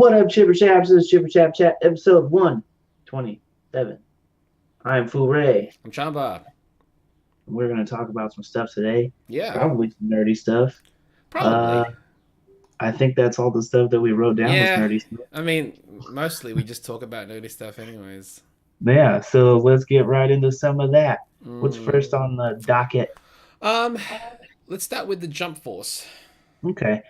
What up, Chipper Chaps? This is Chipper Chap Chat, episode 127. I'm FooRay. I'm Chamba. We're going to talk about some stuff today. Yeah, Probably some nerdy stuff. Uh, probably. I think that's all the stuff that we wrote down was Yeah, nerdy stuff. I mean, mostly we just talk about nerdy stuff anyways. Yeah, so let's get right into some of that. What's Mm. first on the docket? Um, let's start with the Jumpforce. Okay.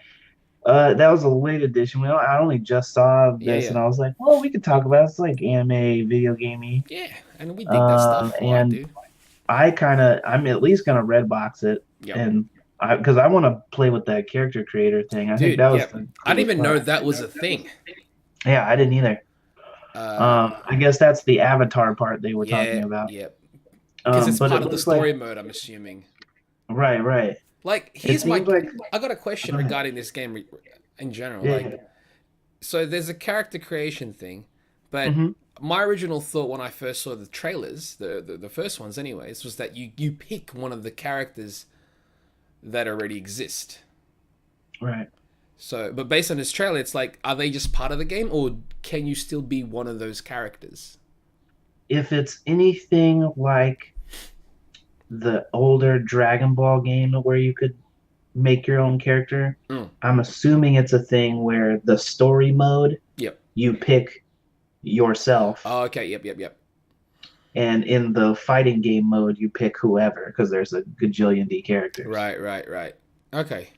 That was a late edition. I only just saw Yeah, this yeah, and I was like, well, we could talk about it. It's like anime, video gamey. yeah, and we dig that stuff. Well, I And do. I'm at least gonna red box it, Yep. and because I want to play with that character creator thing. I think Dude, that was yep. the I didn't coolest even know part. that was a thing. Yeah, I didn't either. Uh, I guess that's the avatar part they were talking yeah, about. yep. Because it's But it part of the looks like story mode, I'm assuming. right, right. Like, It here's my. seems like I got a question go ahead. regarding this game in general. Yeah, Like, yeah. so there's a character creation thing, but Hmm. my original thought when I first saw the trailers, the first ones anyways, was that you pick one of the characters that already exist. Right. So, but based on this trailer, it's like, are they just part of the game, or can you still be one of those characters? If it's anything like the older Dragon Ball game where you could make your own character, Mm. I'm assuming it's a thing where the story mode Yep. you pick yourself. Oh, okay. Yep. Yep. Yep. And in the fighting game mode, you pick whoever because there's a gajillion D characters. Right. Right. Right. Okay.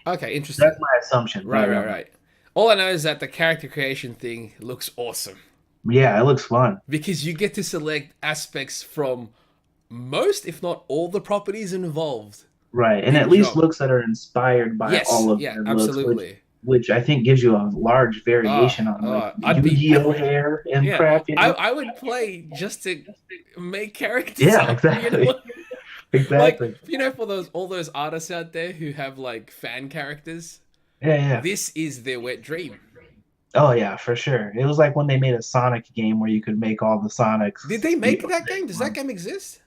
Okay. That's Interesting. my assumption, but Right. I Right. don't know. Right. All I know is that the character creation thing looks awesome Yeah, it looks fun. because you get to select aspects from most, if not all, the properties involved Right. And in at least Jump. looks that are inspired by Yes, all of yeah, their looks, absolutely. which I think gives you a large variation on like I'd be, Yu-Gi-Oh hair and yeah, crap, you know? I would play just to make characters Yeah, up, you exactly. know? Like, Exactly. for those all those artists out there who have like fan characters, Yeah, yeah. this is their wet dream. Oh yeah, for sure. It was like when they made a Sonic game where you could make all the Did Sonics, they you make know, that game? make Does that one. game exist?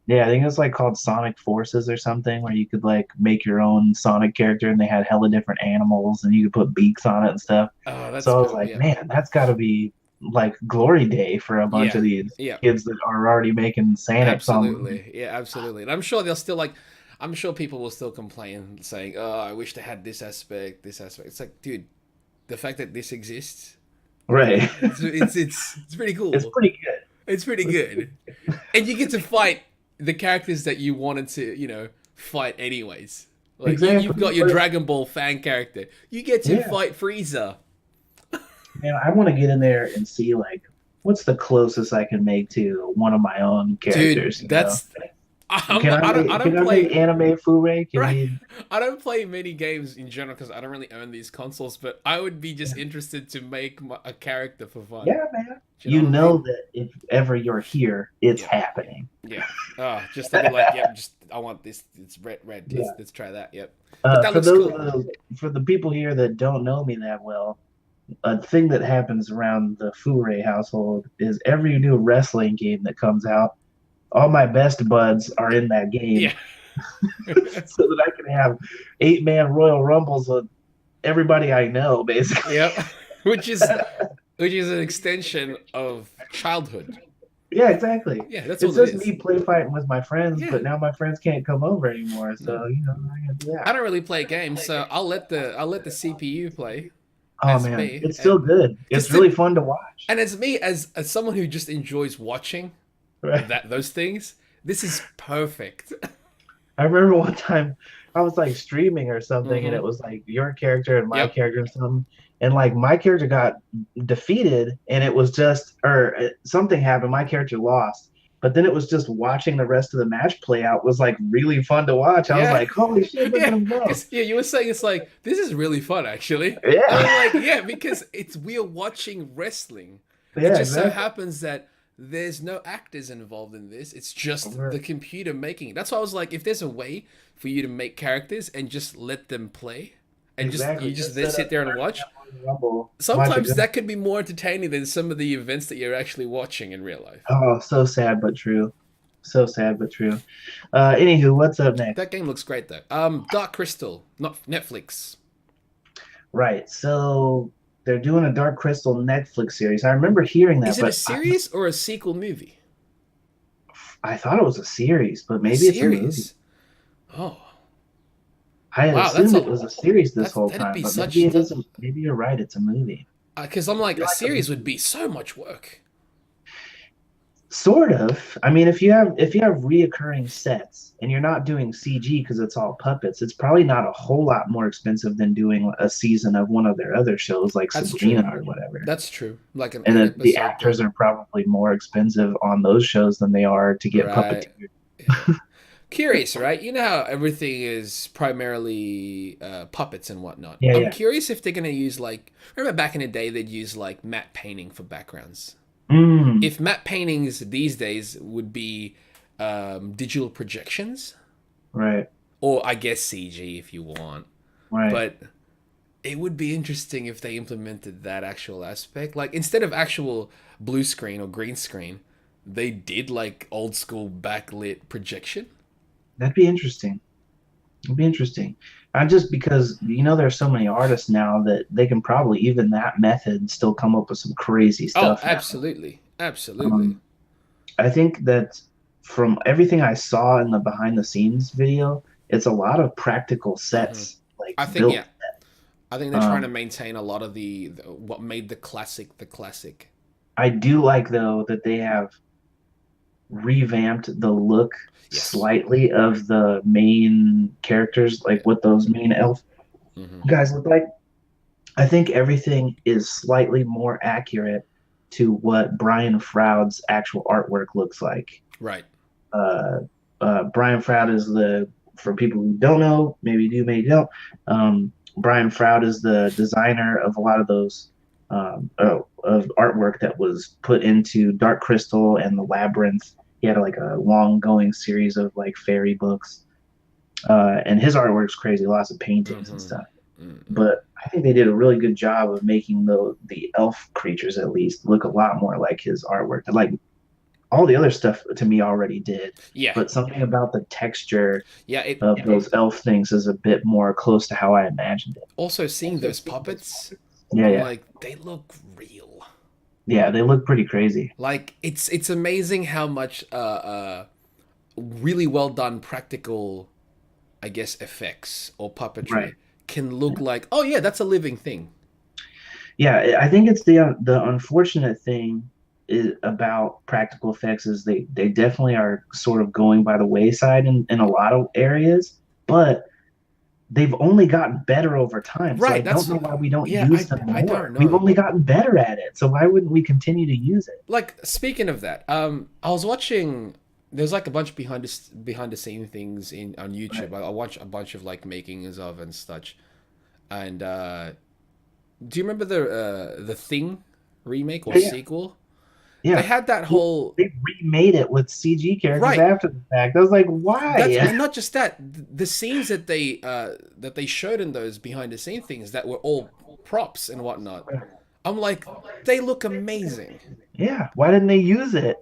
Yeah, I think it was like called Sonic Forces or something, where you could like make your own Sonic character and they had hella different animals and you could put beaks on it and stuff. Oh, that's So I was cool. like, Yeah. man, that's got to be like glory day for a bunch Yeah. of these Yeah. kids that are already making Sonics on. Absolutely. Yeah, absolutely. And I'm sure they'll still like I'm sure people will still complain saying, "Oh, I wish they had this aspect, this aspect." It's like, dude, the fact that this exists, Right. it's pretty It's cool. pretty good. It's pretty good. And you get to fight the characters that you wanted to, fight anyways. Like you've Exactly. got your Dragon Ball fan character. You get to Yeah, fight Frieza. man, I want to get in there and see like what's the closest I can make to one of my own Dude, characters, you know? that's Can I I make don't can I make play anime Fure? Can right. we I don't play many games in general because I don't really own these consoles, but I would be just interested to make a character for fun. yeah, man. Do you know You what I know mean? that if ever you're here, it's Yeah, happening. yeah. Just to be like, yep, just I want this. It's red, red. Yeah. Let's try that. Yep. But that For looks those cool. for the people here that don't know me that well, a thing that happens around the Fure household is every new wrestling game that comes out, all my best buds are in that game, Yeah. so that I can have 8-man Royal Rumbles with everybody I know, basically. Yep. Which is an extension of childhood. Yeah, exactly. Yeah, that's It's all it just is. me play fighting with my friends, Yeah. but now my friends can't come over anymore, No. so you know I gotta do I that. don't really play games, so I'll let the CPU play Oh as man, me, it's still good. It's because really fun to watch. as me as someone who just enjoys watching Right. those things, this is perfect. I remember one time I was like streaming or something, and Hmm. it was like your character and my Yep. character and something, and like my character got defeated, and it was just or something happened. My character lost, but then it was just watching the rest of the match play out was like really fun to watch. I was Yeah. like, holy shit, look at Yeah. him go! Because you were saying it's like this is really fun actually. And I'm like, Yeah, yeah, because we're watching wrestling. It yeah, just so exactly. happens that there's no actors involved in this. It's just Right. the computer making it. That's why I was like, if there's a way for you to make characters and just let them play, and Exactly. you just Just set sit up there the and watch. Rumble, watch it Sometimes go. that could be more entertaining than some of the events that you're actually watching in real life. Oh, so sad but true. So sad but true. Anywho, what's up next? That game looks great though. Dark Crystal, not Netflix. Right. So they're doing a Dark Crystal Netflix series. I remember hearing that, Is it a but series or a sequel movie? I thought it was a series, but A maybe it's a movie. series. Oh, I wow, that's assumed a it was a series this whole that'd time, be but maybe such it isn't. Maybe you're right. It's a movie. because I'm I like feel a like a series would be so much work. Sort of. I mean, if you have reoccurring sets and you're not doing CG because it's all puppets, it's probably not a whole lot more expensive than doing a season of one of their other shows like That's true. Sabrina or whatever. That's true. Like an And eight the episode actors thing. are probably more expensive on those shows than they are to get Right. puppeteers. Yeah. Curious, right? You know how everything is primarily puppets and whatnot. Yeah, I'm yeah. curious if they're gonna use like remember back in the day they'd use like matte painting for backgrounds. Mm, If matte paintings these days would be digital projections, right, or I guess CG if you want, right. but it would be interesting if they implemented that actual aspect. Like instead of actual blue screen or green screen, they did like old school backlit projection. That'd be interesting. It'd be interesting. Not just because there's so many artists now that they can probably even that method still come up with some crazy Oh, stuff now. absolutely, absolutely. Um, I think that from everything I saw in the behind the scenes video, it's a lot of practical Hmm. sets like I think yeah, built. I think they're trying to Um, maintain a lot of the what made the classic the classic. I do like though that they have revamped the look Yes. slightly of the main characters, like Yeah. what those main elf Hmm. guys look like. I think everything is slightly more accurate to what Brian Froud's actual artwork looks like. Right. Uh, Brian Froud is for people who don't know, maybe you do, maybe you don't. Brian Froud is the designer of a lot of those of artwork that was put into Dark Crystal and the Labyrinth. He had like a long going series of like fairy books, and his artwork's crazy, lots of paintings and Hmm. stuff. Hmm. But I think they did a really good job of making the elf creatures at least look a lot more like his artwork. Like all the other stuff to me already did, Yeah. but something about the texture Yeah. It of those elf things is a bit more close to how I imagined it. also seeing those puppets. Yeah, I'm yeah, like, they look real. yeah. They look pretty crazy. Like it's amazing how much really well done practical, I guess, effects or Right. puppetry can look like. Oh yeah, that's a living thing. Yeah, I think it's the unfortunate thing about practical effects is they definitely are sort of going by the wayside in a lot of areas, but they've only gotten better over time. So I Right. don't That's know why we don't yeah. use them I don't more. We've know. only gotten better at it. So why wouldn't we continue to use it? Like speaking of that, I was watching. There's like a bunch of behind the scene things in on Right. YouTube. I watch a bunch of like makings of and such. And do you remember the Thing remake or Yeah, yeah. sequel? They Yeah. had that whole They remade it with CG characters right. after the fact. I was like, That's why? and not just that. The scenes that they showed in those behind the scene things that were all props and whatnot. I'm like, they look amazing. Yeah, why didn't they use it?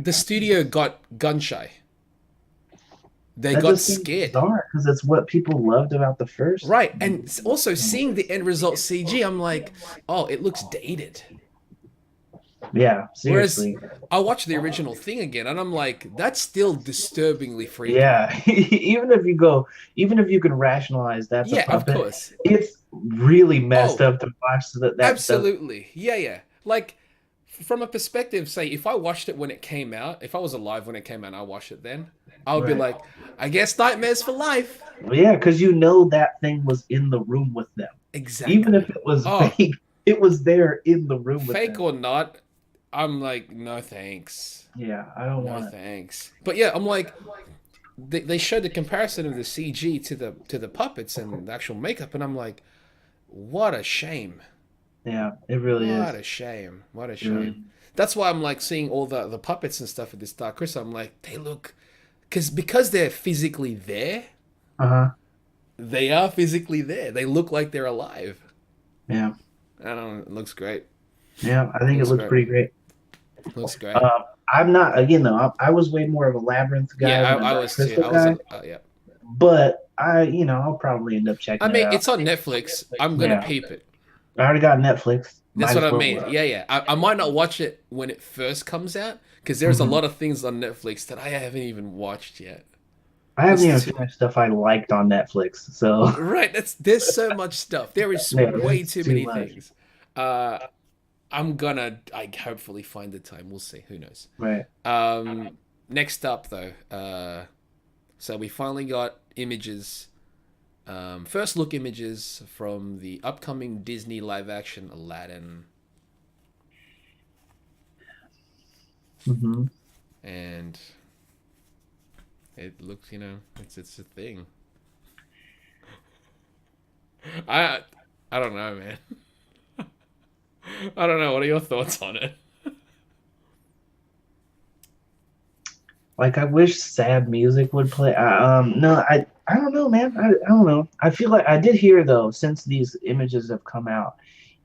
The studio got gun shy. They That got just seems scared. bizarre because it's what people loved about the first. Right, and also seeing the end result CG, I'm like, oh, it looks dated. Yeah, Whereas seriously. I watched the original thing again, and I'm like, that's still disturbingly freaky. Yeah, even if you can rationalize that's a Yeah, of puppet, course. it's really messed Oh, up to watch so that stuff. absolutely. Yeah, yeah. Like from a perspective, say if I watched it when it came out, if I was alive when it came out and I watched it then, I would be Right. like, I guess nightmares for life. Well, yeah, because you know that thing was in the room with them. Even if Exactly. it was Oh, fake, it was there in the room with fake them. or not, I'm like, no thanks. Yeah, I don't No want it. thanks. But yeah, I'm like they showed the comparison of the CG to the puppets and the actual makeup and I'm like, what a shame. Yeah, it really What is. a shame. What a It really shame. That's why I'm like seeing all the puppets and stuff at this Dark Crystal. I'm like, they look because they're physically there. Uh-huh. They are physically there. They look like they're alive. Yeah. I don't know. It looks great. Yeah, I think it Looks looks great. pretty great. Looks great. Um, I'm not again though. I was way more of a Labyrinth guy Yeah, than a I Dark was too. Crystal I was guy, on. Yeah. but I'll probably end up I checking it mean, out. it's on Netflix. I'm gonna Yeah, peep it. I already got Netflix. That's Might what as I well mean. watch. Yeah, yeah. I might not watch it when it first comes out because there's a Hmm. lot of things on Netflix that I haven't even watched yet. I haven't There's even too, finished stuff I liked on Netflix, so right. There's so much stuff. There is yeah, way that's too too many much. things. I hopefully find the time. We'll see. Who knows? Right. Next up though, so we finally got images. First look images from the upcoming Disney live action Aladdin, Hmm. and it looks, it's a thing. I I don't know, man. I don't know. What are your thoughts on it? Like I wish sad music would play. No, I don't know, man. I don't know. I feel like I did hear though, since these images have come out,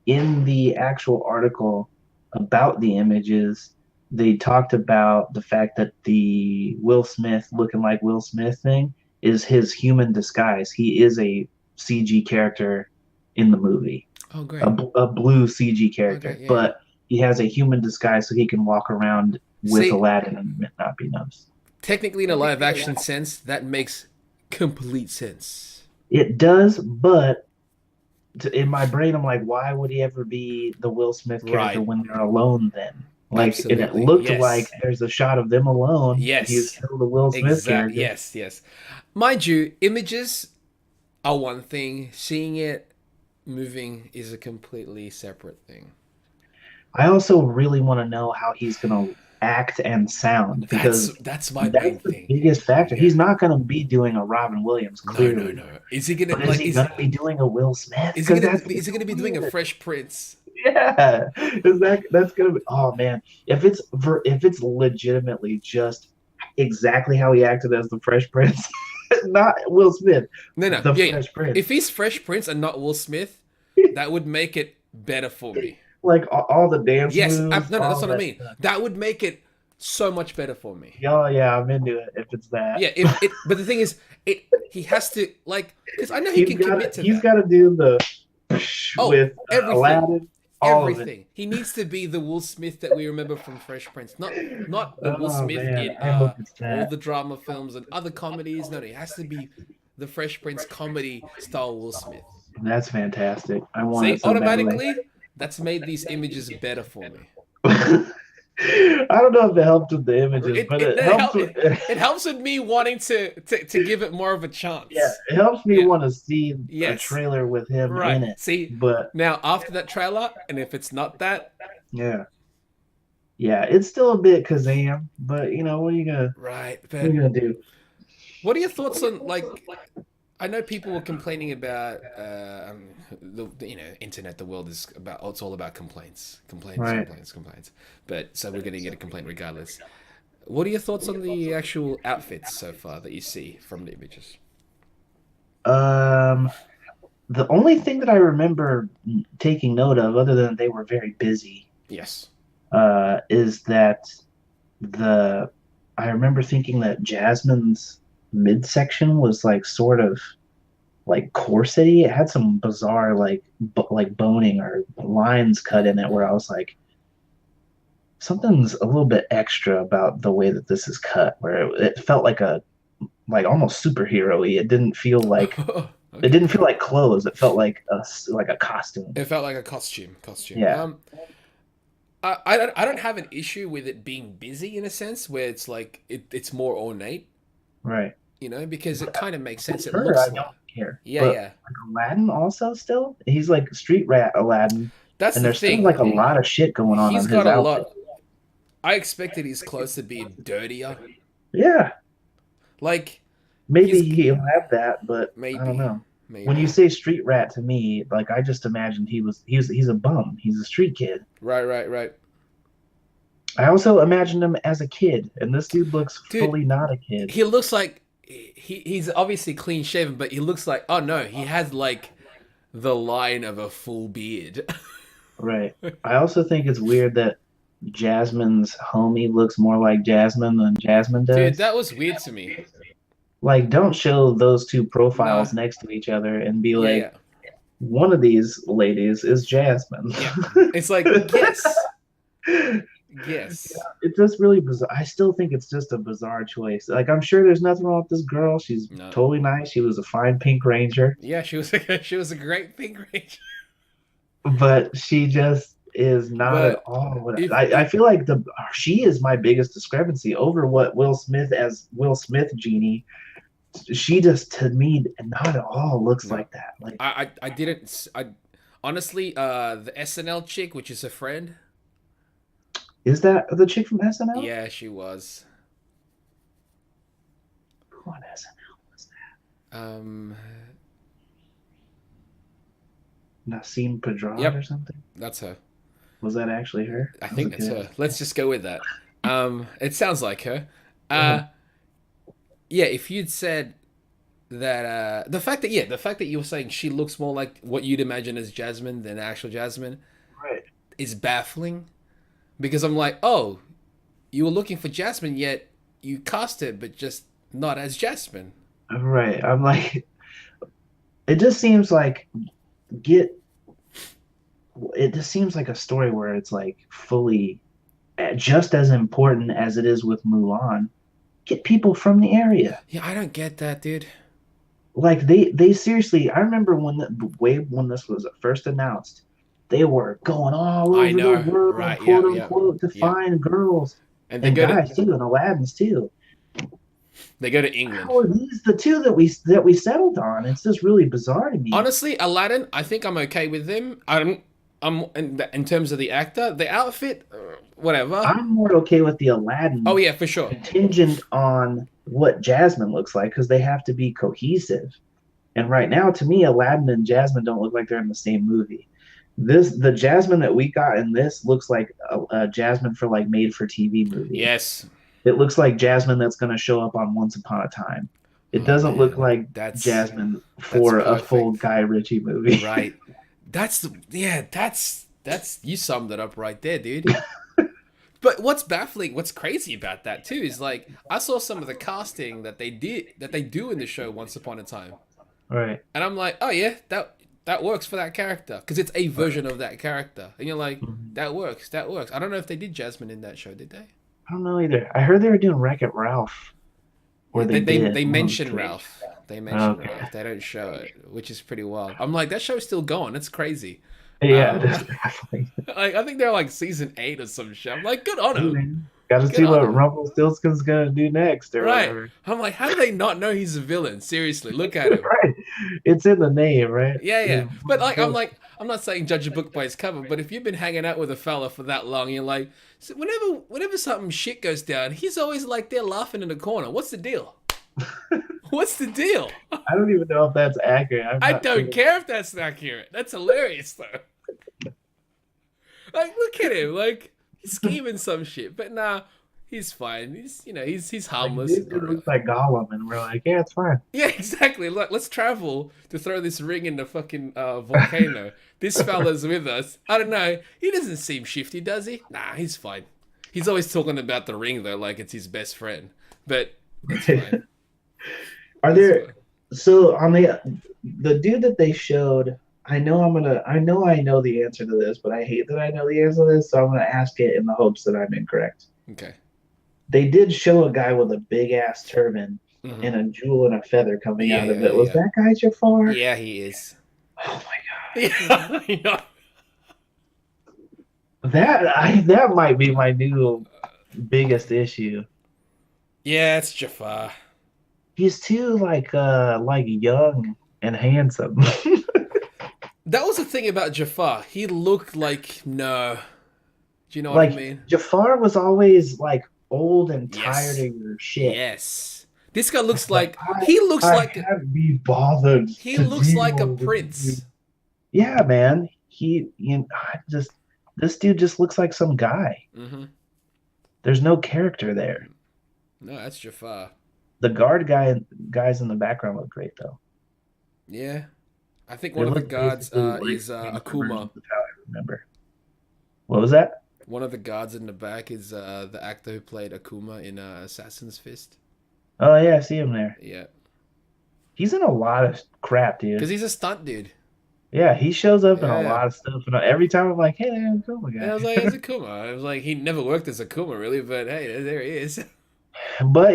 in the actual article about the images, they talked about the fact that the Will Smith looking like Will Smith thing is his human disguise. He is a CG character in the movie, Oh, great. a blue CG Okay, character, yeah, yeah. but he has a human disguise so he can walk around with See, Aladdin and not be noticed. technically, in a live action sense, that makes complete sense. It does, but in my brain, I'm like, why would he ever be the Will Smith character Right. when they're alone then? Like, and it Absolutely. looked like Yes. there's a shot of them alone, and he's Yes. still the Will Smith Exact. character. Yes. Yes. Mind you, images are one thing. Seeing it moving is a completely separate thing. I also really want to know how he's going to act and sound because That's my that's main the thing. biggest factor. Yeah. He's not going to be doing a Robin Williams, No, no, clearly. no. Is he gonna But is like he going to be doing a Will Smith? Because that's is he so gonna be doing a weird. Fresh Prince? Yeah, is that's gonna be? Oh man, if it's legitimately just exactly how he acted as the Fresh Prince, not Will Smith, No, no. the Yeah, yeah. Fresh Prince, If he's Fresh Prince and not Will Smith, that would make it better for me. like all the dance Yes, moves, no, no, that's all what I that mean. stuff. That would make it so much better for me. Oh yeah, I'm into it if it's that. Yeah, if it, but the thing is, he has to like, because I know he can commit to He's that. got to do the Oh, with everything, Aladdin, all of it. everything. He needs to be the Will Smith that we remember from Fresh Prince, not the Will Oh Smith man, in I hope it's all that. the drama films and other comedies. No, no, it has to be the Fresh Prince comedy style Will Smith. That's fantastic. I want See, it so badly. automatically, that's made these images better for me. I don't know if it helped with the images, but it helps with It helps with me wanting to give it more of a yeah, chance. it helps me Yeah. want to see a Yes. trailer with him Right. in it. See, But now after that trailer, and if it's not that, yeah, yeah, it's still a bit Kazam, but you know, right. what are But you gonna do? what are your thoughts on like? I know people were complaining about the internet. The world is about. Oh, it's all about complaints, complaints, Right. complaints, complaints. But so we're gonna get a complaint regardless. What are your thoughts on the actual outfits so far that you see from the images? Um, the only thing that I remember taking note of, other than they were very busy, Yes. is that the I remember thinking that Jasmine's midsection was like sort of like corsety. It had some bizarre like boning or lines cut in it where I was like, something's a little bit extra about the way that this is cut, where it felt like a like almost superhero-y. It Okay. didn't feel like clothes. It felt like a costume. It felt like a costume. Costume. Yeah, I don't have an issue with it being busy in a sense where it's like it's more ornate, right. because it kind of makes sense. It Her, I looks like, don't care. yeah, But yeah. like Aladdin also still, he's like street rat Aladdin, That's and the there's still thing. like a lot of shit going He's on his got a outfit. lot. I expected his clothes to be dirtier. Yeah, Like maybe he's he'll have that, but I don't maybe, know. When you maybe. say street rat to me, like I just imagined he's a bum. He's a street kid. Right, right, right. I also imagined him as a kid, and this dude looks Dude, fully not a kid. he looks like he's obviously clean shaven, but he looks like, oh no, he has like the line of a full beard. Right. I also think it's weird that Jasmine's homie looks more like Jasmine than Jasmine Dude, does. that was weird to me. Like, don't show those two Nah. profiles next to each other and be Yeah, like, yeah. one of these ladies is Jasmine. Yeah, it's like guess, guess. It's just really bizarre. I still think it's just a bizarre choice. Like I'm sure there's nothing wrong with this girl. She's No, totally nice. She was a fine Pink Ranger, yeah, she was a great Pink Ranger. but she just is not at But all what if I it, feel like the she is my biggest discrepancy over what Will Smith as Will Smith Genie. She just to me not at all looks no, like that. Like I didn't. I honestly, the SNL chick, which is a friend. is that the chick from SNL? Yeah, she was. Who on SNL was Um, that? Nassim Pedrad or yep, something? that's her. Was that actually her? I That was a think that's good. her. Let's just go with that. It sounds like her. Yeah, Uh, yeah. If you'd said that, the fact that you were saying she looks more like what you'd imagine as Jasmine than actual Jasmine right. is baffling because I'm like, oh, you were looking for Jasmine, yet you cast it, but just not as Jasmine. Right. I'm like, it just seems like get. It just seems like a story where it's like fully just as important as it is with Mulan. Get people from the area. Yeah, I don't get that, dude. Like they seriously. I remember when the way when this was first announced, they were going all I over the know, world, right? Yeah, quote yeah, unquote, to yeah. find girls And and guys too, and Aladdin's too. they go to England. How are these the two that we settled on? It's just really bizarre to me. Honestly, Aladdin, I think I'm okay with him. I'm in terms of the actor, the outfit, whatever. I'm more okay with the Oh Aladdin yeah, for sure. contingent on what Jasmine looks like because they have to be cohesive. And right now, to me, Aladdin and Jasmine don't look like they're in the same movie. The Jasmine that we got in this looks like a Jasmine for like made for TV movie. Yes. It looks like Jasmine that's going to show up on Once Upon a Time. It Oh doesn't look man, like Jasmine that's for a full perfect. Guy Ritchie movie. Right. That's you summed it up right there, dude. But what's baffling, what's crazy about that too is like I saw some of the casting that they do in the show Once Upon a Time. Right. And I'm like, "Oh yeah, that works for that character because it's a version of that character." And you're like, Mhm. "That works. That works." I don't know if they did Jasmine in that show, did they? I don't know either. I heard they were doing Wreck It Ralph, or Yeah, they did. they One of the mention three. Ralph. They mention Okay. Ralph. They don't show it, which is pretty wild. I'm like, that show's still going. That's crazy. Yeah, Um, that's definitely. like I think they're like season 8 or some shit. I'm like, good on Hey, him. man. Got to Good see on what him. Rumpelstiltskin's gonna do next, or Right. whatever. I'm like, how do they not know he's a villain? Seriously, look at him. Right. It's in the name, right? Yeah, yeah. But Ghost. I'm not saying judge a book by its cover, but if you've been hanging out with a fella for that long, you're like, so whenever something shit goes down, he's always like there laughing in the corner. What's the deal? What's the deal? I don't even know if that's accurate. I'm I not don't sure. care if that's accurate. That's hilarious though. Like, look at him. Like, he's scheming some shit. But nah, he's fine. He's Like harmless. this Not dude really. looks like Gollum, and we're like, yeah, it's fine. Yeah, exactly. Look, let's travel to throw this ring in the fucking volcano. This fella's with us. I don't know. He doesn't seem shifty, does he? Nah, he's fine. He's always talking about the ring, though, like it's his best friend. But it's fine. Are It's there fine. so on the dude that they showed? I know the answer to this, but I hate that I know the answer to this, so I'm gonna ask it in the hopes that I'm incorrect. Okay. They did show a guy with a big ass turban Hmm. and a jewel and a feather coming Yeah, out of yeah, it. Was yeah. that guy Jafar? Yeah, he is. Oh Yeah, I know. my, that might be my new biggest issue. Yeah, it's Jafar. He's too like young and handsome. That was the thing about Jafar. He looked like no. Do you know what I Like mean? Jafar was always like old and tired Yes. of your shit. Yes. This guy It's looks like like he looks I like can't be bothered he to looks like a deal with you. prince. Yeah, man. I just this dude just looks like some guy. Mm-hmm. There's no character there. No, that's Jafar. The guys in the background look great though. Yeah. I think They one of the look guards basically like is gangster Akuma. versions of how I remember. What was that? One of the guards in the back is the actor who played Akuma in Assassin's Fist. Oh yeah, I see him there. Yeah. He's in a lot of crap, Because dude. he's a stunt dude. Yeah, he shows up in a Yeah. lot of stuff, and every time I'm like, "Hey, there, cool And I guy." was like, it's a Kuma. I was like, he never worked as a Kuma, really, but hey, there he is. But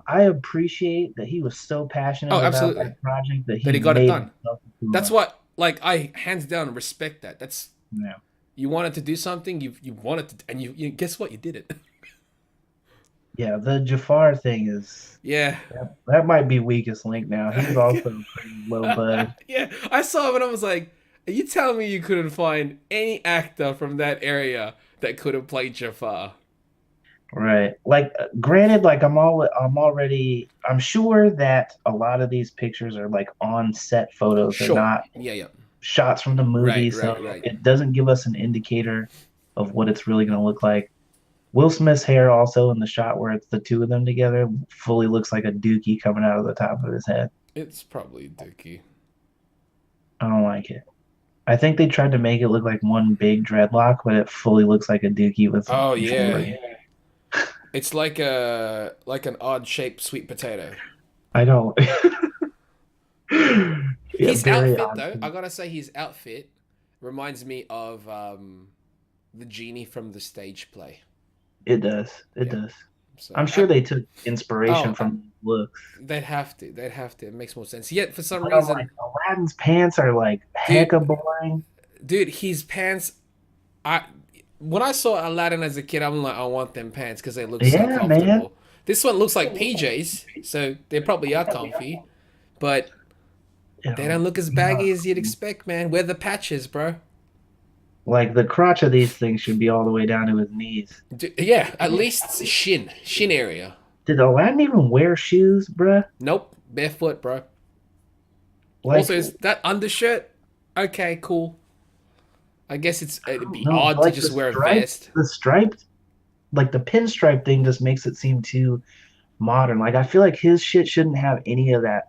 I appreciate that he was so Oh, passionate about absolutely. that project that That he he got it made done. himself a That's Puma. what, like, I hands down respect that. That's Yeah, you wanted to do something, you wanted to, and you guess what? You did it. yeah. The Jafar thing is Yeah. that might be weakest link now. He's also pretty low bud. Yeah, I saw him and I was like, are you telling me you couldn't find any actor from that area that could have played Jafar? Right. Like, granted, like I'm sure that a lot of these pictures are like on set photos. They're Sure. not Yeah, yeah. shots from the movie, Right, so right, right. it doesn't give us an indicator of what it's really going to look like. Will Smith's hair also in the shot where it's the two of them together fully looks like a dookie coming out of the top of his head. It's probably Dookie. I don't like it. I think they tried to make it look like one big dreadlock, but it fully looks like a dookie with some Oh yeah. jewelry. It's like an odd shaped sweet potato. I don't. Yeah, His very outfit odd. though, I gotta say his outfit reminds me of the genie from the stage play. It does. It Yeah. does. So I'm sure they took inspiration oh, from looks. they'd have to. They'd have to. It makes more sense. Yet for some But I'm like, reason, Aladdin's pants are like dude, hecka boring. his pants. I when I saw Aladdin as a kid, I'm like, I want them pants because they look so Yeah, man. comfortable. This one looks like PJs, so they probably are comfy, but they don't look as baggy as you'd expect, man. Where the patches, bro? Like the crotch of these things should be all the way down to his knees. Yeah, at least shin area. Did Aladdin even wear shoes, bruh? Nope, barefoot, bro. Like, Also, is that undershirt? Okay, cool. I guess I it'd don't be know. odd to Like just wear a vest. the striped, like the pinstripe thing just makes it seem too modern. Like I feel like his shit shouldn't have any of that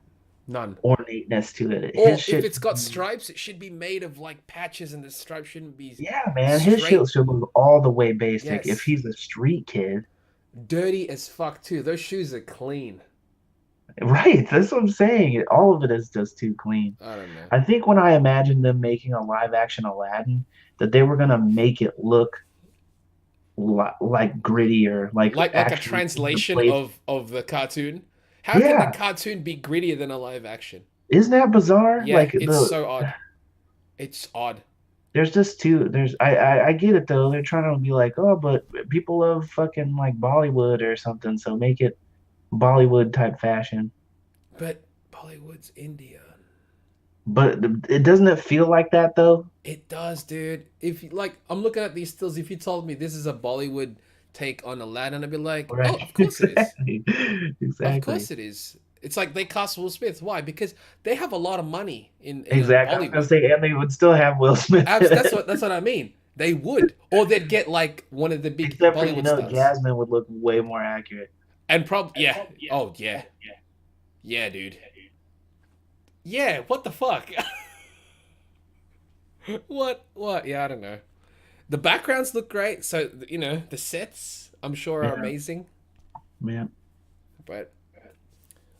None. ornateness to it. His Or if shit, it's got stripes, it should be made of like patches, and the stripes shouldn't be yeah, man, his shit straight. should look all the way basic. If Yes, he's a street kid, dirty as fuck too. Those shoes are clean. right? That's what I'm saying. All of it is just too clean. I don't know. I think when I imagined them making a live action Aladdin, that they were gonna make it look like grittier, like Like a actually in the translation place. of the cartoon. How can the Yeah, cartoon be grittier than a live action? isn't that bizarre? Yeah, Like it's so odd. It's odd. there's just two. I get it though. They're trying to be like, oh, but people love fucking like Bollywood or something, so make it Bollywood type fashion. But Bollywood's India. But it doesn't it feel like that though? It does, dude. If like I'm looking at these stills, if you told me this is a Bollywood take on Aladdin, I'd be like, oh, Right? of course it is. Exactly. Of Exactly. course it is. It's like they cast Will Smith. Why? Because they have a lot of money in Exactly. I was gonna Bollywood. say, and they would still have Will Smith in That's it. what I mean. They would, or they'd get like one of the big Except for Bollywood stars, Jasmine would look way more accurate. and probably yeah. Oh yeah, yeah, dude. Yeah. What the fuck? What? Yeah, I don't know. The backgrounds look great, so the sets I'm sure are Yeah, amazing. man. But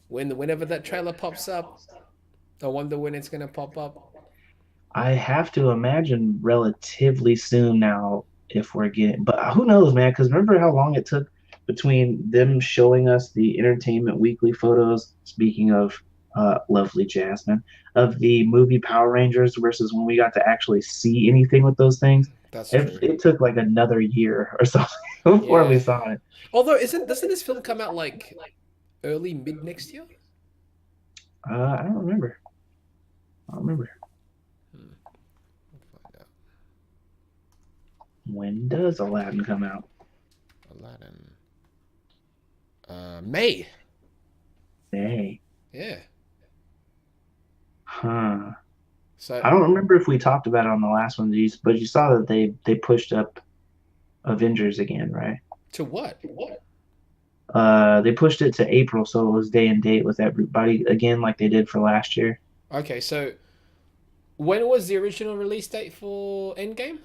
whenever that trailer pops up, I wonder when it's gonna pop up. I have to imagine relatively soon now if we're getting, but who knows, man? Because remember how long it took between them showing us the Entertainment Weekly photos, speaking of lovely Jasmine, of the movie Power Rangers versus when we got to actually see anything with those things. That's It, true. it took like another year or something before we Yeah. saw it. Although isn't doesn't this film come out like early mid next year? I don't remember. I don't remember. Hmm. We'll find out. When does Aladdin come out? Aladdin. May. Hey, Yeah. huh. So I don't remember if we talked about it on the last one, but you saw that they pushed up Avengers again, right? to what? They pushed it to April, so it was day and date with everybody again, like they did for last year. Okay, so when was the original release date for Endgame?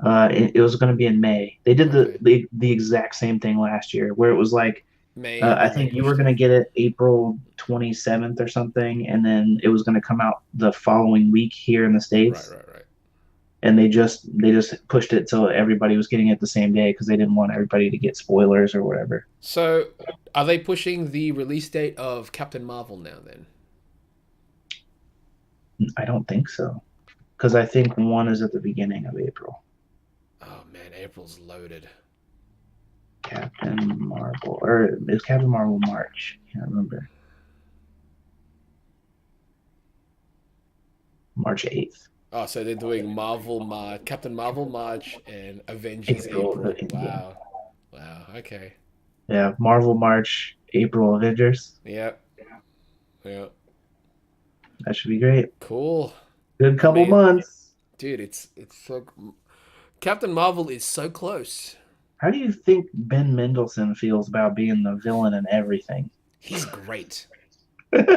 It was going to be in May. They did Okay. the exact same thing last year, where it was like Maybe I they think you were pushed going it. to get it April 27th or something, and then it was going to come out the following week here in the Right, States. right, right. And they just pushed it so everybody was getting it the same day because they didn't want everybody to get spoilers or whatever. So, are they pushing the release date of Captain Marvel now then? I don't think so because I think one is at the beginning of April. Oh man, April's loaded. Captain Marvel, or is Captain Marvel March? Can't remember. March 8th. Oh, so they're doing Marvel March, Captain Marvel March, and Avengers April. April. Yeah. Wow. Wow. Okay. Yeah, Marvel March, April Avengers. Yep. Yep. That should be great. Cool. Good I couple mean, months. dude, it's so Captain Marvel is so close. How do you think Ben Mendelsohn feels about being the villain in everything? He's great. Did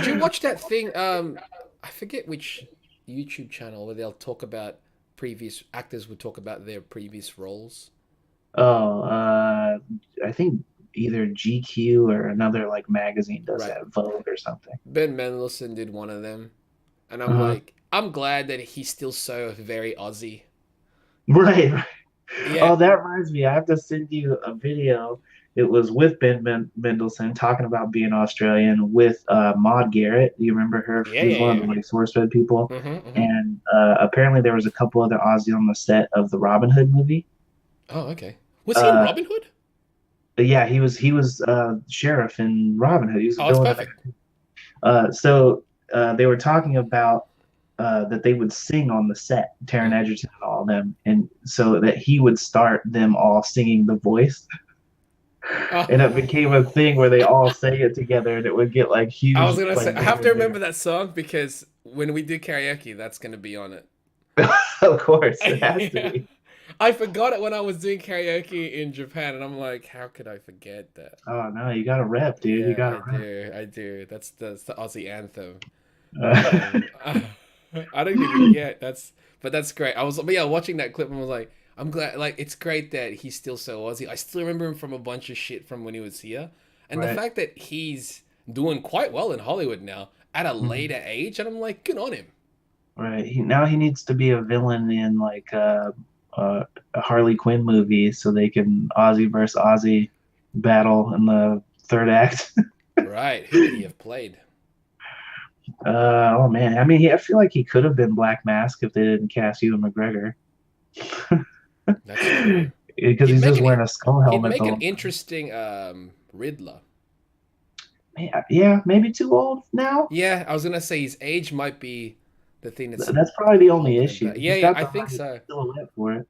you watch that thing? I forget which YouTube channel where they'll talk about previous actors would talk about their previous roles. Oh, I think either GQ or another like magazine does Right. that, Vogue or something. Ben Mendelsohn did one of them, and I'm Uh-huh. like, I'm glad that he's still so very Aussie. Right. Yeah, Oh, that reminds me. I have to send you a video. It was with Mendelsohn talking about being Australian with Maud Garrett. Do you remember her? yeah, She was yeah, one of yeah. the like SourceFed people. Mm-hmm. And apparently there was a couple other Aussie on the set of the Robin Hood movie. Oh, okay. Was he in Uh, Robin Hood? yeah, he was sheriff in Robin Hood. He was a Oh, that's villain in perfect. so they were talking about that they would sing on the set, Taron Mm. Egerton and all of them, and so that he would start them all singing The Voice, Oh, and it became a thing where they all sang it together, and it would get like I was huge gonna say like I have to there. remember that song because when we do karaoke, that's gonna be on it. Of course, it has to Yeah. be. I forgot it when I was doing karaoke in Japan, and I'm like, how could I forget that? Oh no, you got to rep, dude. You Yeah, got to I rep. do. I do. That's the Aussie anthem. Uh, I don't even get but that's great. But yeah, watching that clip and was like, I'm glad. Like, it's great that he's still so Aussie. I still remember him from a bunch of shit from when he was here, and the right. fact that he's doing quite well in Hollywood now at a Mhm. later age, and I'm like, good on him. Right. Now he needs to be a villain in like a Harley Quinn movie so they can Aussie versus Aussie battle in the third act. Right? Who would he have played? Oh man, I mean, I feel like he could have been Black Mask if they didn't cast Ewan McGregor That's true. because He'd he's make just an wearing a skull he'd helmet the make an whole time. interesting Riddler. Yeah, maybe too old now. Yeah, I was gonna say his age might be the thing that's That's probably the only holding him issue. back. Yeah, He's yeah, got I the think right so. silhouette for it.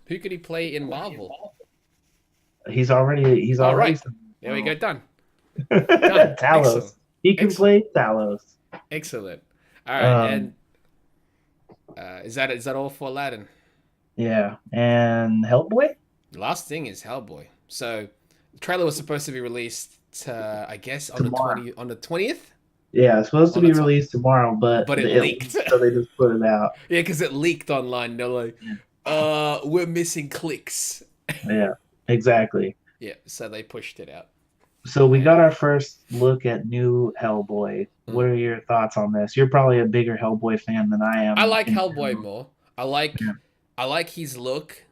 Who could he play in Marvel? He's All already right, there we go. Done. Done. Excellent. Talos. He can Excellent. play Talos. Excellent. All right, Um, and is that all for Aladdin? yeah, and Hellboy The last thing is Hellboy. So the trailer was supposed to be released, I guess, on the tomorrow. 20th Yeah, it's supposed to on the be top, released tomorrow, but but it it leaked. leaked, so they just put it out. Yeah, because it leaked online. They're like, Yeah, we're missing clicks. yeah, exactly. Yeah, so they pushed it out. So we And got our first look at new Hellboy. What mm. are your thoughts on this? You're probably a bigger Hellboy fan than I I am like in Hellboy general. more. Yeah. I like his look.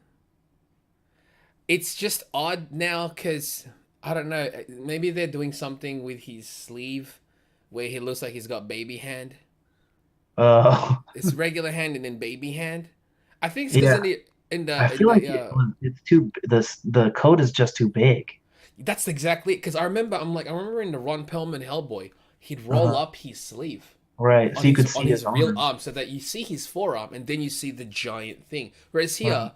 It's just odd now because I don't know. Maybe they're doing something with his sleeve where he looks like he's got baby hand. Uh, It's regular hand and then baby hand. I think it's because yeah. in the in I the in feel like the it's too the code is just too big. that's exactly it. Because I remember in the Ron Perlman Hellboy, he'd roll Uh-huh. up his sleeve Right. So you could on see his his real arm. arm so that you see his forearm and then you see the giant thing. Whereas Right. here,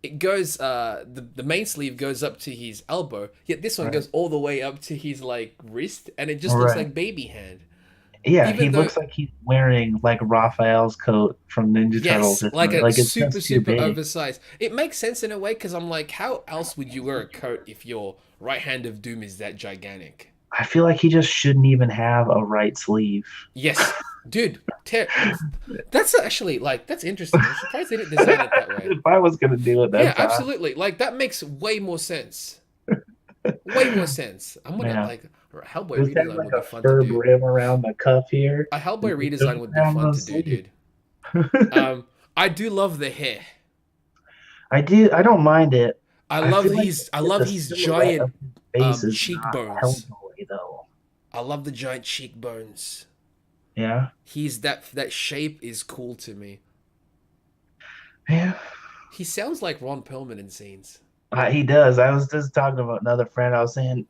it goes the main sleeve goes up to his elbow, yet this one Right. goes all the way up to his like wrist and it just looks Right. like baby hand. Yeah, he Even though looks like he's wearing like Raphael's coat from Ninja Turtles yes, or like something. a Like it's super just too super big. oversized. It makes sense in a way because I'm like, how else would you wear a coat if your right hand of doom is that gigantic? I feel like he just shouldn't even have a right sleeve. Yes, dude. That's actually like that's interesting. I'm surprised they didn't design it that way. If I was gonna do it, Yeah, that's how. absolutely. Like that makes way more sense. Way more sense. I'm gonna Yeah. like Hellboy Just have redesign like would be a fun to fur do. brim around the cuff here. A And Hellboy you don't redesign even would be have fun no to do, sleeve. dude. I do love the hair. I do. I don't mind it. I feel like I love the his silhouette giant of his face is not cheekbones. Hellboy though. I love the giant cheekbones. Yeah. He's that shape is cool to me. Yeah. He sounds like Ron Perlman in scenes. He does. I was just talking about another friend. I was saying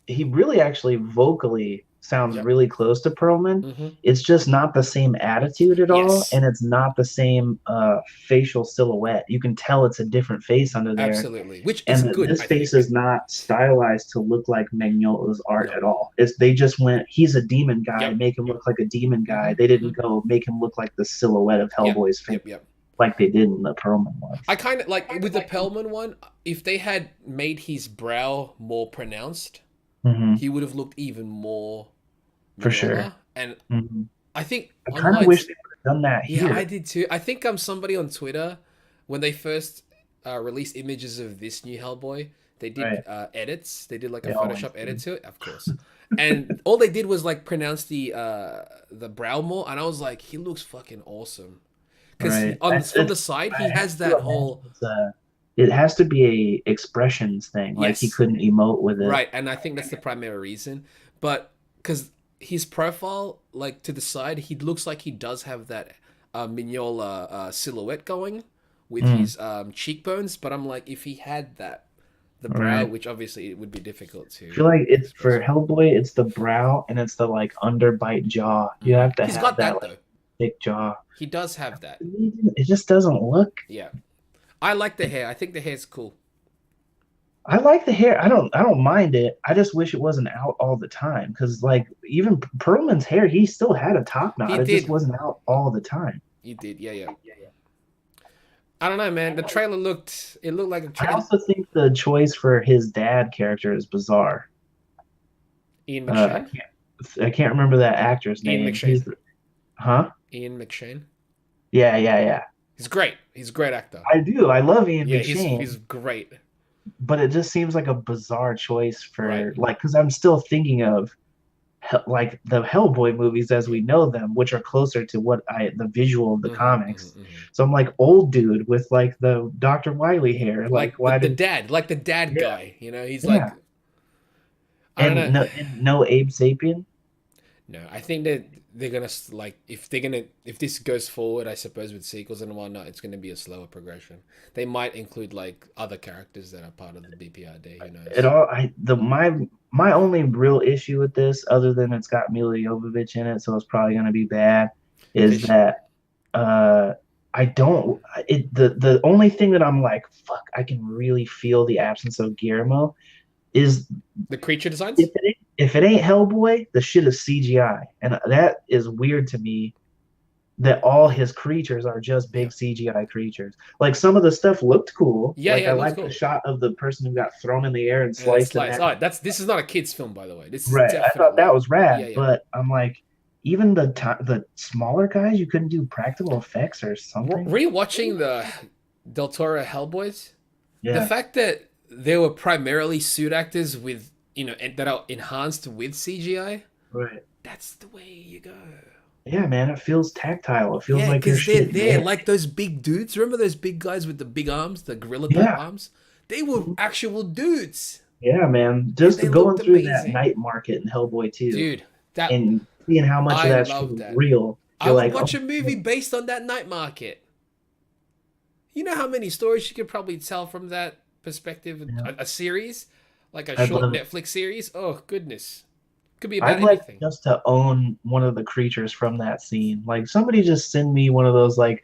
he really actually vocally sounds Yep. really close to Perlman. Mm-hmm. It's just not the same attitude at all, Yes. and it's not the same facial silhouette. You can tell it's a different face under there, Absolutely. Which is and that good, this I face think. is not stylized to look like Magnola's art No. at all. It's they just went, he's a demon guy, Yep. make him look like a demon Mm-hmm. guy. They Mm-hmm. didn't go make him look like the silhouette of Yep. Hellboy's face Yep. Yep. like they did in the Perlman ones. I kind of like with the Perlman one. If they had made his brow more pronounced, Hmm. he would have looked even more For sure. Mignola. And Hmm. I think I kind of online, wish they would have done that yeah, I here. did too. I think somebody on Twitter when they first released images of this new Hellboy, they did Right. edits. They did like a They always Photoshop edit do. to it, of course. And all they did was like pronounce the brow more, and I was like, he looks fucking awesome. Because Right. on It's, from the it's side, I he have has to that imagine whole it has to be a expressions thing. Like he yes, couldn't emote with it. right, and I think that's the primary reason. But because his profile, like to the side, he looks like he does have that Mignola silhouette going with Mm, his cheekbones. But I'm like, if he had that, the brow, right. which obviously it would be difficult I to feel like it's express. for Hellboy, it's the brow and it's the like underbite jaw. You have to He's have got that that like though. thick jaw. He does have that. It just doesn't look. Yeah, I like the hair. I think the hair's cool. I like the hair. I don't mind it. I just wish it wasn't out all the time. Because like even Perlman's hair, he still had a top He knot. It just did. wasn't out all the time. He did. Yeah, yeah. I don't know, man. The trailer looked. It looked like a I trailer. also think the choice for his dad character is bizarre. Ian Uh, I McShane. I can't remember that actor's Ian name. McShane. Huh? Ian McShane. Yeah, yeah, yeah. He's great. He's a great actor. I do. I love Ian Yeah, he's McShane, great. but it just seems like a bizarre choice Right. for like because I'm still thinking of like the Hellboy movies as we know them, which are closer to what I the visual of the Mm-hmm, comics. mm-hmm, mm-hmm. So I'm like old dude with like the Dr. Wiley hair. Like Like why did like the dad yeah, guy. You know, he's yeah. like, I don't know. And no Abe Sapien. No, I think that they're gonna like if this goes forward, I suppose with sequels and whatnot, it's gonna be a slower progression. They might include like other characters that are part of the BPRD. Who It knows? all I the my only real issue with this, other than it's got Mila Jovovich in it, so it's probably gonna be bad, is Fish. that uh I don't it the only thing that I'm like, fuck, I can really feel the absence of Guillermo is The creature designs. if it ain't Hellboy, the shit is CGI. And that is weird to me that all his creatures are just Yeah. big CGI creatures. Like some of the stuff looked cool. Yeah, Like yeah, I it looks like the cool. shot of the person who got thrown in the air and And then sliced in slice. half. Oh, this is not a kids film, by the way. This is Right. I thought that definitely was yeah, rad, yeah. but I'm like, even the smaller guys, you couldn't do practical effects or something. Rewatching the Del Toro Hellboys, the Yeah. fact that they were primarily suit actors with that are enhanced with CGI, Right. that's the way you go. Yeah, man, it feels tactile. It feels Yeah, like you're because they're shooting there air. like those big dudes. Remember those big guys with the big arms, the gorilla type Yeah. arms? They were actual dudes, Yeah, man. and Just they going looked through that amazing, night market in Hellboy 2 dude. That and seeing how much of I that's love that. real, I you're would like, watch oh, a movie shit. based on that night market. You know how many stories you could probably tell from that perspective? Yeah. A series, like a I'd short love it. Netflix series. Oh goodness, could be I'd about like anything. just to own one of the creatures from that scene. Like somebody just send me one of those like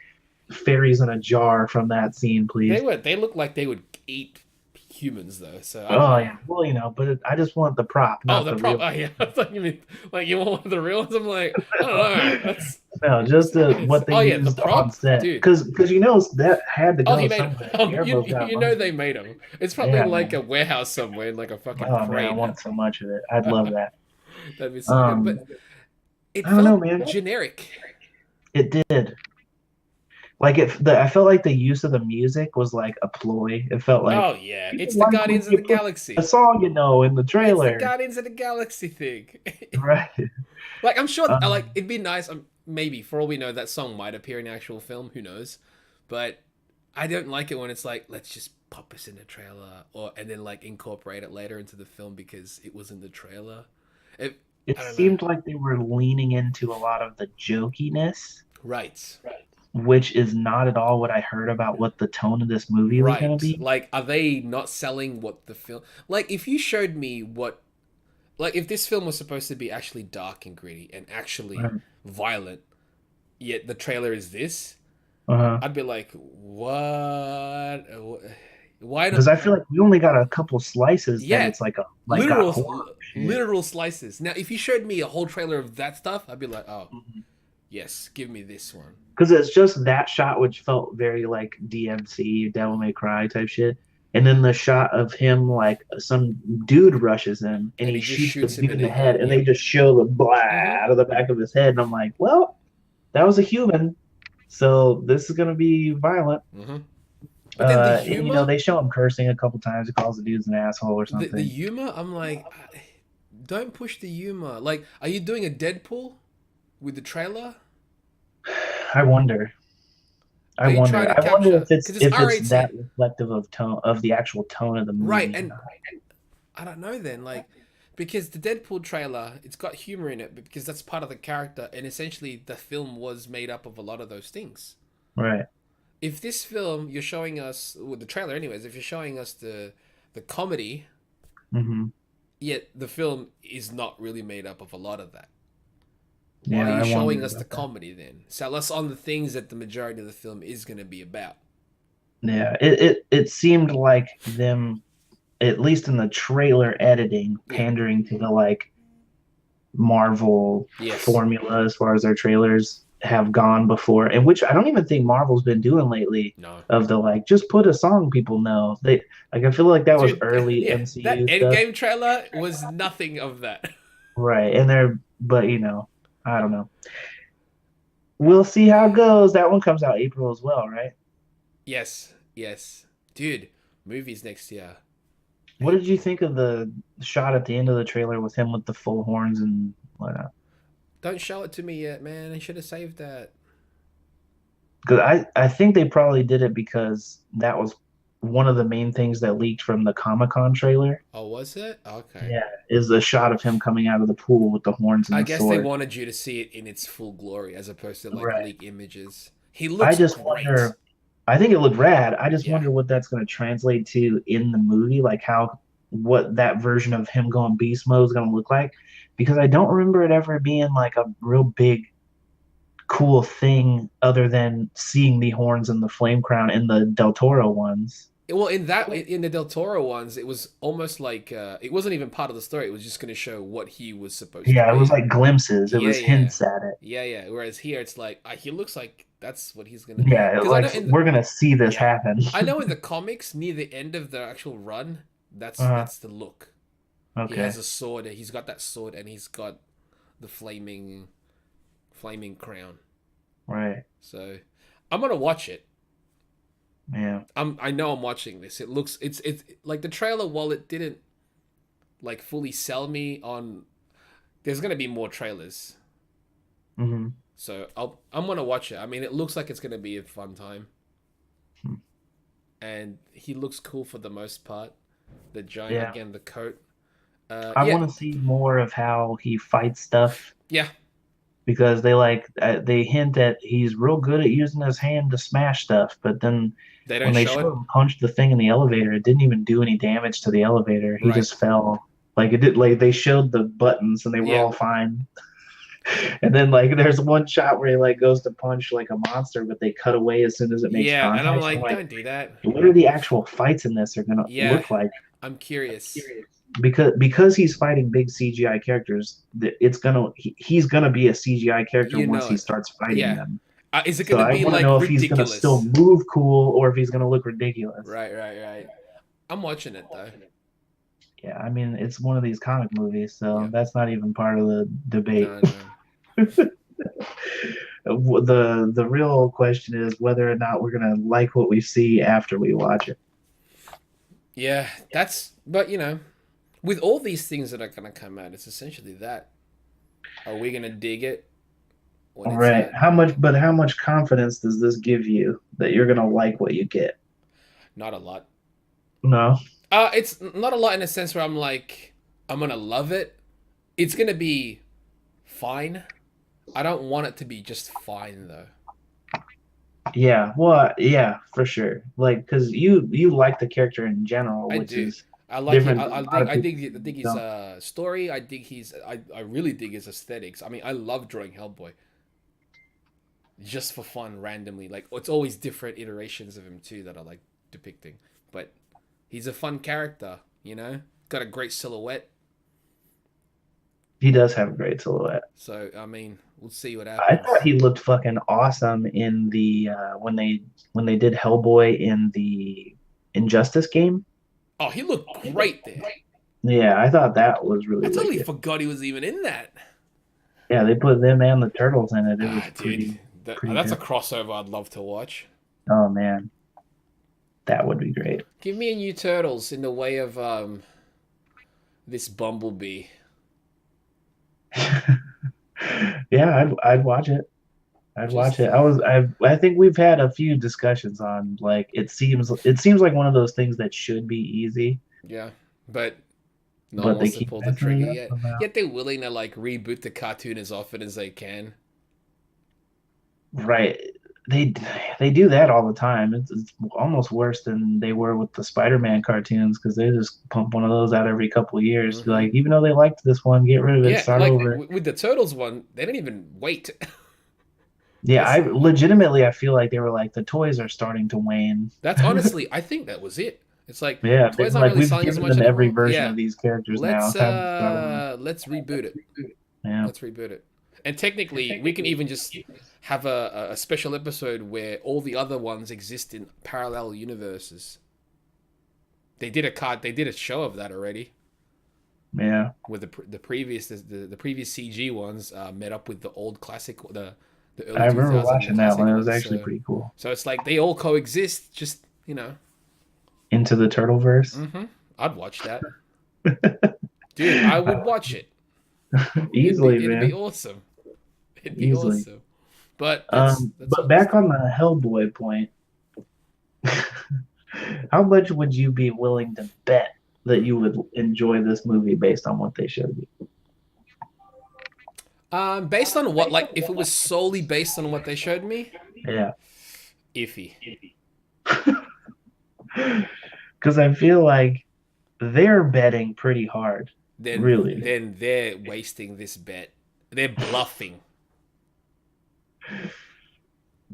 fairies in a jar from that scene, please. They look like they would eat humans though. So I don't Oh know. yeah. Well, but I just want the prop, Oh, not the the prop. real. Oh yeah, I thought you mean like you want one of the real ones. I'm like, I don't know. That's No, just what they oh yeah, the used on prop, set. dude. Because Oh, that had to he go made somewhere. you Guillermo's got you know money. they made them. It's probably Yeah, in like a man. warehouse somewhere in like a fucking Oh man, I crate. want so much of it. I'd love that. That'd be so good. Um, But it I don't know, felt man. generic. It did. Like I felt like the use of the music was like a ploy. It felt like Oh yeah, people it's the like when Guardians of you the put a Galaxy. song, in the It's the trailer, Guardians of the Galaxy thing. right? Like I'm sure, like Um, it'd be nice. Maybe for all we know, that song might appear in the actual film. Who knows? But I don't like it when it's like, let's just pop this in the trailer, or and then like incorporate it later into the film because it was in the trailer. It, it I don't know. seemed like they were leaning into a lot of the jokiness, Right. which is not at all what I heard about what the tone of this movie was going to Right. be. Like, are they not selling what the film? Like, if you showed me what, like, if this film was supposed to be actually dark and gritty and actually Right. violent, yet the trailer is this, Uh-huh. I'd be like, what? Why not? Because I feel like we only got a couple slices that Yeah, it's like a like got literal, horror shit. literal slices. Now, if you showed me a whole trailer of that stuff, I'd be like, oh, yes, give me this one. Because it's just that shot which felt very like DMC, Devil May Cry type shit. And then the shot of him like some dude rushes him and And he he just shoots the shoots him dude in in the the head head. and they Yep. just show the blah Mm-hmm. out of the back of his head. And I'm like, well, that was a human. So this is gonna be violent. Mm-hmm. But then the And humor, they show him cursing a couple times. He calls the dudes an asshole or the something. humor, I'm like, don't push the humor. Like, are you doing a Deadpool with the trailer? I wonder. I Are you trying wonder. to I wonder capture? Because it's if R it's that eighteen, reflective of tone of the actual tone of the right? movie. And I don't know then, like, because the Deadpool trailer, it's got humor in it, because that's part of the character, and essentially the film was made up of a lot of those things. Right. If this film you're showing us with the trailer, anyways, if you're showing us the comedy, Hmm. yet the film is not really made up of a lot of that. Why Yeah, are you I wonder showing us the about that. comedy then? Sell us on the things that the majority of the film is going to be about. Yeah, it seemed like them, at least in the trailer editing, Yeah. pandering to the like Marvel Yes. formula as far as their trailers have gone before, and which I don't even think Marvel's been doing lately. No. Of the like, just put a song people know. They like, I feel like that was Dude, early yeah, that MCU stuff, Endgame trailer was nothing of that. right? And they're, but I don't know. We'll see how it goes. That one comes out April as well, right? Yes, yes. Dude, movies next year. What did you think of the shot at the end of the trailer with him with the full horns and whatnot? Don't show it to me yet, man. I should have saved that. Because I think they probably did it because that was one of the main things that leaked from the Comic-Con trailer. Oh, was it? Okay. Yeah, is the shot of him coming out of the pool with the horns and I the guess they sword. wanted you to see it in its full glory as opposed to like Right. leak images. He I looks just great. wonder. I think it looked rad. I just Yeah. wonder what that's going to translate to in the movie, like how what that version of him going beast mode is going to look like, because I don't remember it ever being like a real big cool thing other than seeing the horns and the flame crown in the Del Toro ones. Well, in the Del Toro ones, it was almost like it wasn't even part of the story. It was just going to show what he was supposed to Yeah, it was be. like glimpses. It Yeah, was yeah, hints at it. yeah, yeah. Whereas here, it's like he looks like that's what he's gonna. Yeah, Because I know like we're gonna see this yeah, happen. I know in the comics near the end of the actual run, Uh, that's the look. He has okay, a sword. He's got that sword, and he's got the flaming crown. right. So I'm gonna watch it. Yeah. I know I'm watching this. It's like the trailer. While it didn't like fully sell me on, there's gonna be more trailers. Hmm. So I'm gonna watch it. I mean, it looks like it's gonna be a fun time, and he looks cool for the most part. The giant Yeah. again, the coat. I Yeah, want to see more of how he fights stuff yeah. because they hint that he's real good at using his hand to smash stuff, but then They when don't they show show it, him punch the thing in the elevator, it didn't even do any damage to the elevator. He right? just fell. Like it did. Like they showed the buttons and they were Yeah, all fine. And then like there's one shot where he like goes to punch like a monster, but they cut away as soon as it makes yeah. And I'm contact. So I'm like, like, don't do that. what are the actual fights in this are gonna Yeah, look like? I'm curious. Because he's fighting big CGI characters, he's gonna be a CGI character You once know he it. starts fighting Yeah. them. Is it So gonna I be want to like know if he's gonna still ridiculous? move cool or if he's gonna look ridiculous. Right, right, right. I'm watching it though. Yeah, I mean it's one of these comic movies, so Yeah. that's not even part of the debate. No, no. The real question is whether or not we're gonna like what we see after we watch it. Yeah, that's. But with all these things that are gonna come out, it's essentially that. Are we gonna dig it when All it's right. out? How much confidence does this give you that you're gonna like what you get? Not a lot. No. It's not a lot in a sense where I'm like, I'm gonna love it. It's gonna be fine. I don't want it to be just fine though. Yeah. Well, yeah, for sure. Like, because you like the character in general, I which do. is I like it. different than a lot of people I dig who his don't. story. I really dig his aesthetics. I mean, I love drawing Hellboy just for fun, randomly. Like it's always different iterations of him too that I like depicting. But he's a fun character. Got a great silhouette. He does have a great silhouette. So I mean, we'll see what I thought happens. he looked fucking awesome in the when they did Hellboy in the Injustice game. Oh, he looked great there. Yeah, I thought that was I really totally wicked. forgot he was even in that. Yeah, they put them and the turtles in it. It was Ah, dude, pretty that's a good. crossover I'd love to watch. Oh man, that would be great. Give me a new Turtles in the way of this Bumblebee. Yeah, I'd watch it. I'd watch Just it. I think we've had a few discussions on like it seems like one of those things that should be easy, yeah, but no one but they wants to keep pull the messing trigger it up yet. somehow. Yet they're willing to like reboot the cartoon as often as they can. Right. They they do that all the time. It's almost worse than they were with the Spider-Man cartoons because they just pump one of those out every couple of years. Hmm. Like even though they liked this one, get rid of it, Yeah, start like over. with the Turtles one, they didn't even wait. Yeah, I That's legitimately I feel like they were like the toys are starting to wane. that's honestly, I think that was it. It's like Yeah, they toys were aren't like really we've selling as given much them every anymore. version Yeah, of these characters now. Time to start over. let's reboot it. Yeah. Let's reboot it. And technically, we can even just have a special episode where all the other ones exist in parallel universes. They did a show of that already, Yeah. where the previous CG ones met up with the old classic, the I early remember 2000 watching that classic one. It was ones. actually So pretty cool. so it's like they all coexist. Just Into the Turtleverse. I'd watch that, dude. I would watch it. Easily, It'd be man. awesome. It'd be Easily. awesome. But that's But other back stuff. on the Hellboy point, how much would you be willing to bet that you would enjoy this movie based on what they showed you? Based on what, like, if it was solely based on what they showed me, Yeah. iffy. Because I feel like they're betting pretty hard, really. Then they're wasting this bet. They're bluffing.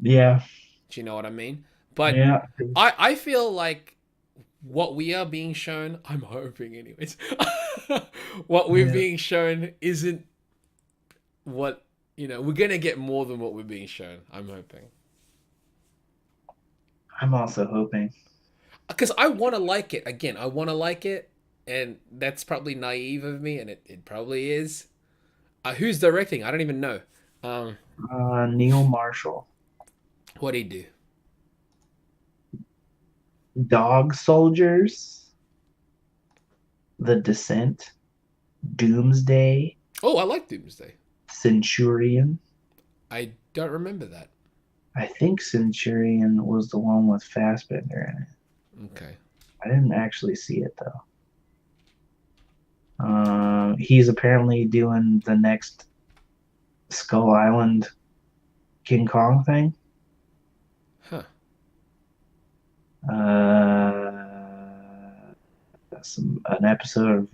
Yeah. Do you know what I mean? But Yeah. I feel like what we are being shown, I'm hoping anyways, what we're Yeah. being shown isn't what, we're going to get more than what we're being shown. I'm hoping. I'm also hoping. Because I want to like it. Again, I want to like it. And that's probably naive of me, and it probably is. Who's directing? I don't even know. Um, Neil Marshall. what'd he do? Dog Soldiers. The Descent. Doomsday. Oh, I like Doomsday. Centurion. I don't remember that. I think Centurion was the one with Fassbender in it. Okay. I didn't actually see it though. He's apparently doing the next Skull Island King Kong thing. Huh. An episode of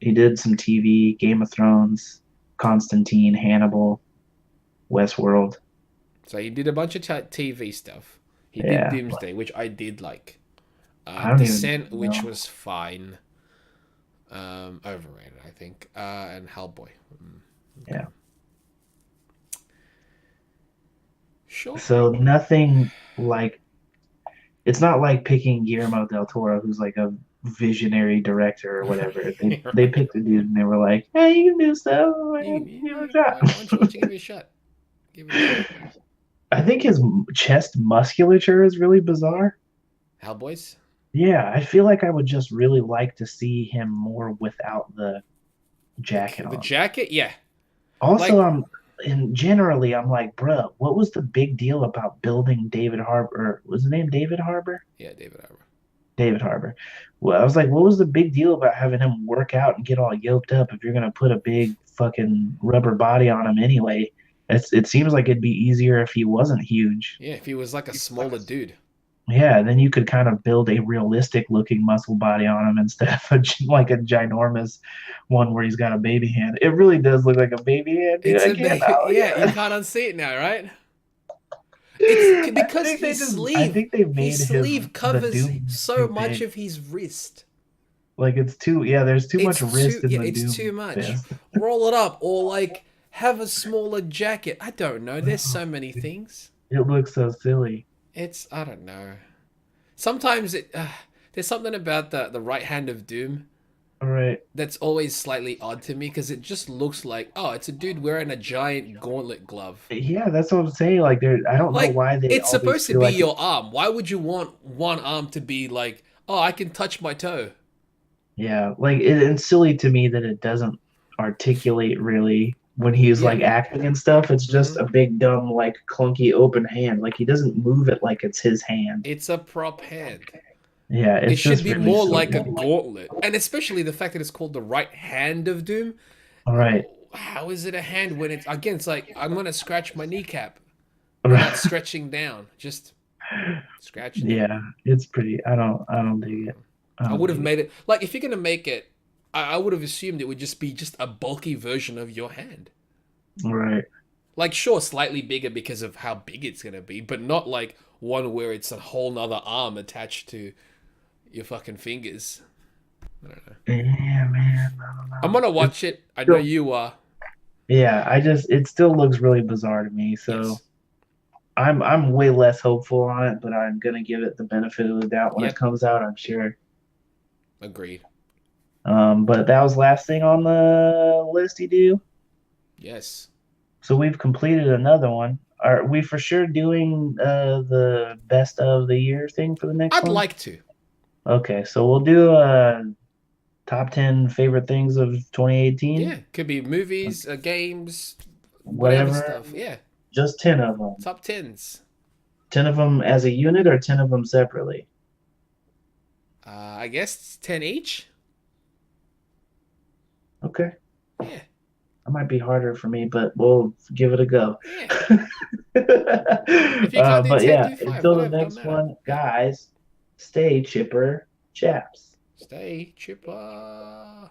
he did some TV, Game of Thrones, Constantine, Hannibal, Westworld. So he did a bunch of TV stuff. He did Yeah, but Doomsday, which I did like. I don't even Descent, which know. was fine. Overrated, I think. And Hellboy. Okay. Yeah. Sure. So nothing like it's not like picking Guillermo del Toro, who's like a visionary director or whatever. They Right. picked a dude and they were like, "Hey, you can do stuff. You, Give it a why don't you shot." give it a shot? Give it a shot. I think his chest musculature is really bizarre. Hellboys? Yeah, I feel like I would just really like to see him more without the jacket The on. jacket? Yeah. Also, Like, and generally, I'm like, bruh, what was the big deal about building David Harbor? Or was his name David Harbor? yeah, David Harbour. David Harbor. Well, I was like, what was the big deal about having him work out and get all yoked up if you're gonna put a big fucking rubber body on him anyway? It seems like it'd be easier if he wasn't huge. Yeah, if he was like a smaller dude. Yeah, then you could kind of build a realistic looking muscle body on him instead of like a ginormous one where he's got a baby hand. It really does look like a baby hand, dude. It's I a can't. big, yeah, you Yeah. can't unsee it now, right? It's because I think they his made his sleeve the covers Doom so too much big. of his wrist. Like it's too yeah, there's too much wrist in Yeah, the it's too Doom much. fist. Roll it up or like have a smaller jacket. I don't know. There's so many things. It looks so silly. It's I don't know. Sometimes there's something about the right hand of Doom All right. that's always slightly odd to me because it just looks like, oh, it's a dude wearing a giant gauntlet glove. Yeah, that's what I'm saying. Like there I don't know Like why they it's always supposed to feel be like your arm. Why would you want one arm to be like, oh, I can touch my toe? yeah, like it's silly to me that it doesn't articulate really when he's Yeah. like acting and stuff. It's just Hmm. a big dumb like clunky open hand. Like he doesn't move it like it's his hand. It's a prop hand. Yeah, It it's should just be really more silly. like a gauntlet, and especially the fact that it's called the right hand of Doom. All right. How is it a hand when it's again? It's like I'm gonna scratch my kneecap All without right. stretching down, just scratching it. Yeah, it's pretty. I don't dig it. I I don't would have dig it. made it like if you're gonna make it, I would have assumed it would just be just a bulky version of your hand. All right. Like sure, slightly bigger because of how big it's gonna be, but not like one where it's a whole nother arm attached to your fucking fingers. I don't know. Yeah, man. I don't I'm know. gonna It's watch it. I know still, you are. yeah, I just it still looks really bizarre to me. So Yes. I'm way less hopeful on it, but I'm gonna give it the benefit of the doubt when it Yep. comes out, I'm sure. Agreed. But that was last thing on the list you do. Yes. So we've completed another one. Are we for sure doing the best of the year thing for the next I'd one? like to. Okay, so we'll do top 10 favorite things of 2018, Yeah. Could be movies, games, whatever whatever, stuff. Yeah. just 10 of them. Top tens. 10 of them as a unit or 10 of them separately? I guess it's 10 each. Okay. Yeah. That might be harder for me, but we'll give it a go. Yeah. If you can't do But 10, yeah, do 5. until the Whatever. Don't next matter. one, Yeah. guys, stay chipper chaps. Stay chipper.